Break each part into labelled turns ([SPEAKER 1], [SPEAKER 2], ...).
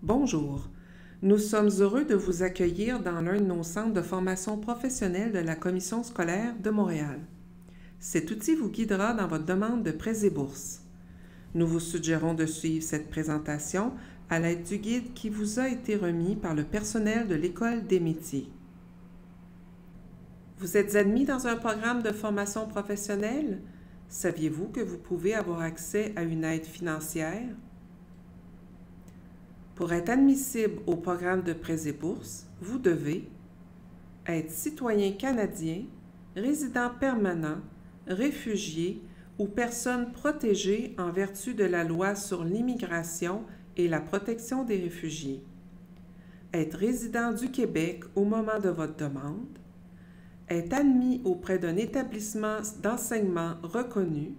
[SPEAKER 1] Bonjour, nous sommes heureux de vous accueillir dans l'un de nos centres de formation professionnelle de la Commission scolaire de Montréal. Cet outil vous guidera dans votre demande de prêts et bourses. Nous vous suggérons de suivre cette présentation à l'aide du guide qui vous a été remis par le personnel de l'École des métiers. Vous êtes admis dans un programme de formation professionnelle? Saviez-vous que vous pouvez avoir accès à une aide financière? Pour être admissible au programme de prêts et bourses, vous devez être citoyen canadien, résident permanent, réfugié ou personne protégée en vertu de la loi sur l'immigration et la protection des réfugiés, être résident du Québec au moment de votre demande, être admis auprès d'un établissement d'enseignement reconnu,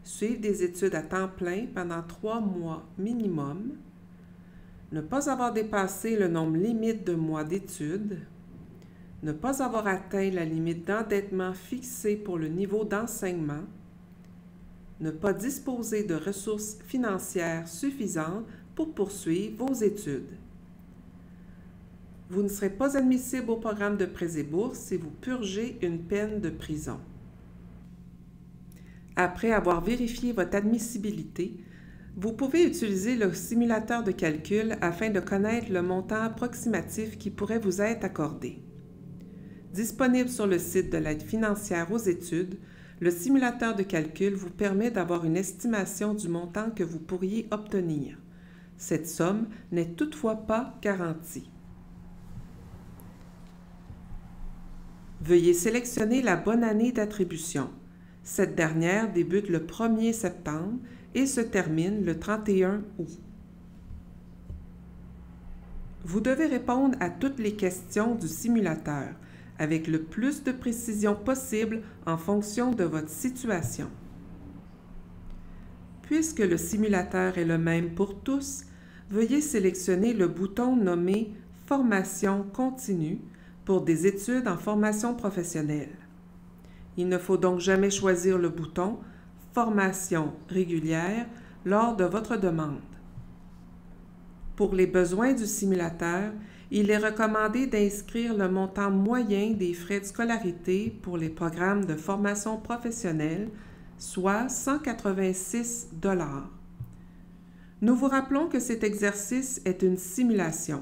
[SPEAKER 1] suivre des études à temps plein pendant 3 mois minimum, ne pas avoir dépassé le nombre limite de mois d'études, ne pas avoir atteint la limite d'endettement fixée pour le niveau d'enseignement, ne pas disposer de ressources financières suffisantes pour poursuivre vos études. Vous ne serez pas admissible au programme de prêts et bourses si vous purgez une peine de prison. Après avoir vérifié votre admissibilité, vous pouvez utiliser le simulateur de calcul afin de connaître le montant approximatif qui pourrait vous être accordé. Disponible sur le site de l'aide financière aux études, le simulateur de calcul vous permet d'avoir une estimation du montant que vous pourriez obtenir. Cette somme n'est toutefois pas garantie. Veuillez sélectionner la bonne année d'attribution. Cette dernière débute le 1er septembre et se termine le 31 août. Vous devez répondre à toutes les questions du simulateur avec le plus de précision possible en fonction de votre situation. Puisque le simulateur est le même pour tous, veuillez sélectionner le bouton nommé « Formation continue » pour des études en formation professionnelle. Il ne faut donc jamais choisir le bouton « Formation régulière » lors de votre demande. Pour les besoins du simulateur, il est recommandé d'inscrire le montant moyen des frais de scolarité pour les programmes de formation professionnelle, soit 186 $. Nous vous rappelons que cet exercice est une simulation.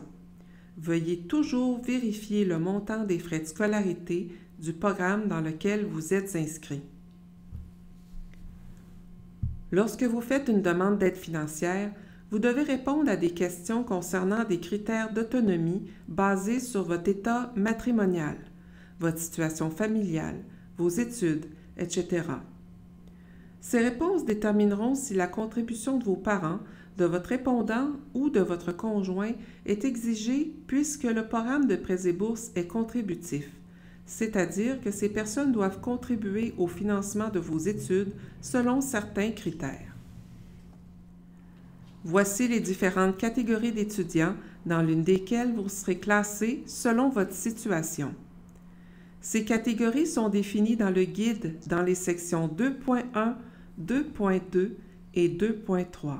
[SPEAKER 1] Veuillez toujours vérifier le montant des frais de scolarité du programme dans lequel vous êtes inscrit. Lorsque vous faites une demande d'aide financière, vous devez répondre à des questions concernant des critères d'autonomie basés sur votre état matrimonial, votre situation familiale, vos études, etc. Ces réponses détermineront si la contribution de vos parents, de votre répondant ou de votre conjoint est exigée puisque le programme de prêts et bourses est contributif, c'est-à-dire que ces personnes doivent contribuer au financement de vos études selon certains critères. Voici les différentes catégories d'étudiants dans l'une desquelles vous serez classé selon votre situation. Ces catégories sont définies dans le guide dans les sections 2.1, 2.2 et 2.3.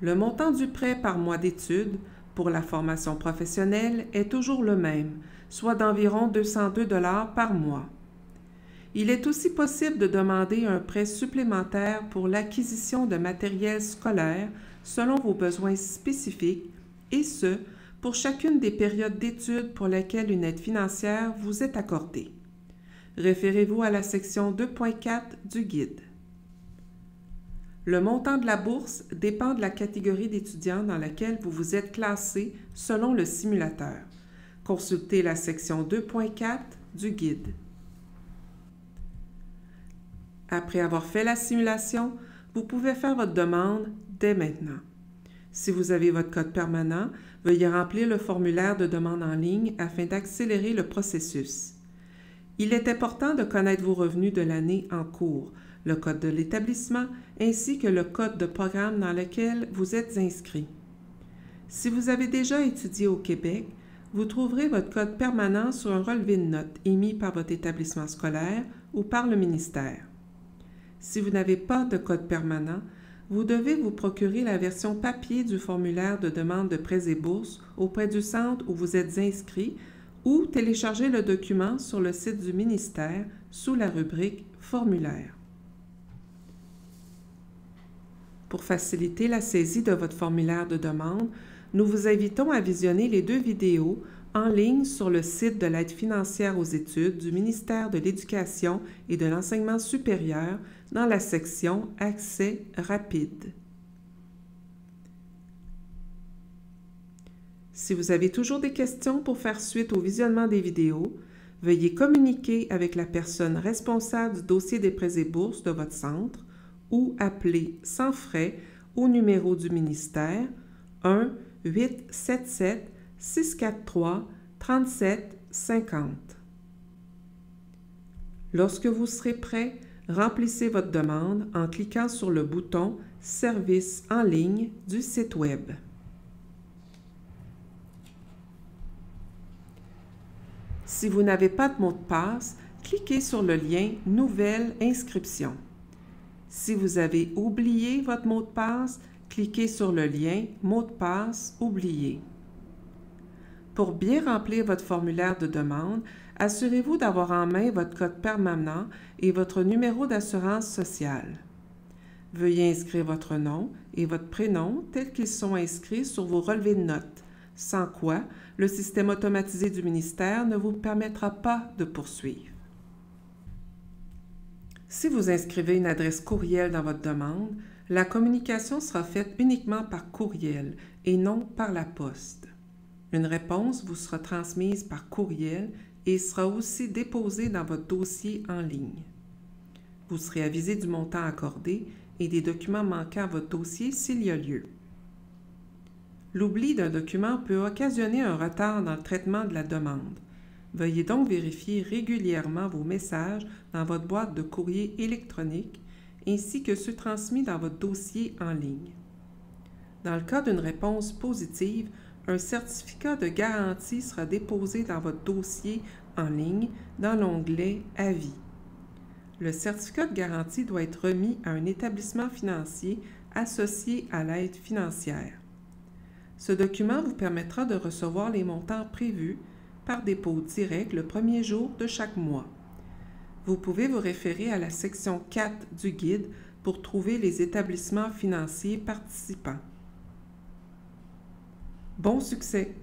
[SPEAKER 1] Le montant du prêt par mois d'études pour la formation professionnelle est toujours le même, soit d'environ 202 $ par mois. Il est aussi possible de demander un prêt supplémentaire pour l'acquisition de matériel scolaire selon vos besoins spécifiques, et ce, pour chacune des périodes d'études pour lesquelles une aide financière vous est accordée. Référez-vous à la section 2.4 du guide. Le montant de la bourse dépend de la catégorie d'étudiants dans laquelle vous vous êtes classé selon le simulateur. Consultez la section 2.4 du guide. Après avoir fait la simulation, vous pouvez faire votre demande dès maintenant. Si vous avez votre code permanent, veuillez remplir le formulaire de demande en ligne afin d'accélérer le processus. Il est important de connaître vos revenus de l'année en cours, le code de l'établissement ainsi que le code de programme dans lequel vous êtes inscrit. Si vous avez déjà étudié au Québec, vous trouverez votre code permanent sur un relevé de notes émis par votre établissement scolaire ou par le ministère. Si vous n'avez pas de code permanent, vous devez vous procurer la version papier du formulaire de demande de prêts et bourses auprès du centre où vous êtes inscrit ou télécharger le document sur le site du ministère sous la rubrique « Formulaire ». Pour faciliter la saisie de votre formulaire de demande, nous vous invitons à visionner les 2 vidéos en ligne sur le site de l'aide financière aux études du ministère de l'Éducation et de l'Enseignement supérieur dans la section « Accès rapide ». Si vous avez toujours des questions pour faire suite au visionnement des vidéos, veuillez communiquer avec la personne responsable du dossier des prêts et bourses de votre centre ou appeler sans frais au numéro du ministère 1-877-643-3750. Lorsque vous serez prêt, remplissez votre demande en cliquant sur le bouton « Services en ligne » du site Web. Si vous n'avez pas de mot de passe, cliquez sur le lien « Nouvelle inscription ». Si vous avez oublié votre mot de passe, cliquez sur le lien « Mot de passe oublié ». Pour bien remplir votre formulaire de demande, assurez-vous d'avoir en main votre code permanent et votre numéro d'assurance sociale. Veuillez inscrire votre nom et votre prénom tels qu'ils sont inscrits sur vos relevés de notes, sans quoi le système automatisé du ministère ne vous permettra pas de poursuivre. Si vous inscrivez une adresse courriel dans votre demande, la communication sera faite uniquement par courriel et non par la poste. Une réponse vous sera transmise par courriel et sera aussi déposée dans votre dossier en ligne. Vous serez avisé du montant accordé et des documents manquants à votre dossier s'il y a lieu. L'oubli d'un document peut occasionner un retard dans le traitement de la demande. Veuillez donc vérifier régulièrement vos messages dans votre boîte de courrier électronique ainsi que ceux transmis dans votre dossier en ligne. Dans le cas d'une réponse positive, un certificat de garantie sera déposé dans votre dossier en ligne dans l'onglet « Avis ». Le certificat de garantie doit être remis à un établissement financier associé à l'aide financière. Ce document vous permettra de recevoir les montants prévus par dépôt direct le premier jour de chaque mois. Vous pouvez vous référer à la section 4 du guide pour trouver les établissements financiers participants. Bon succès!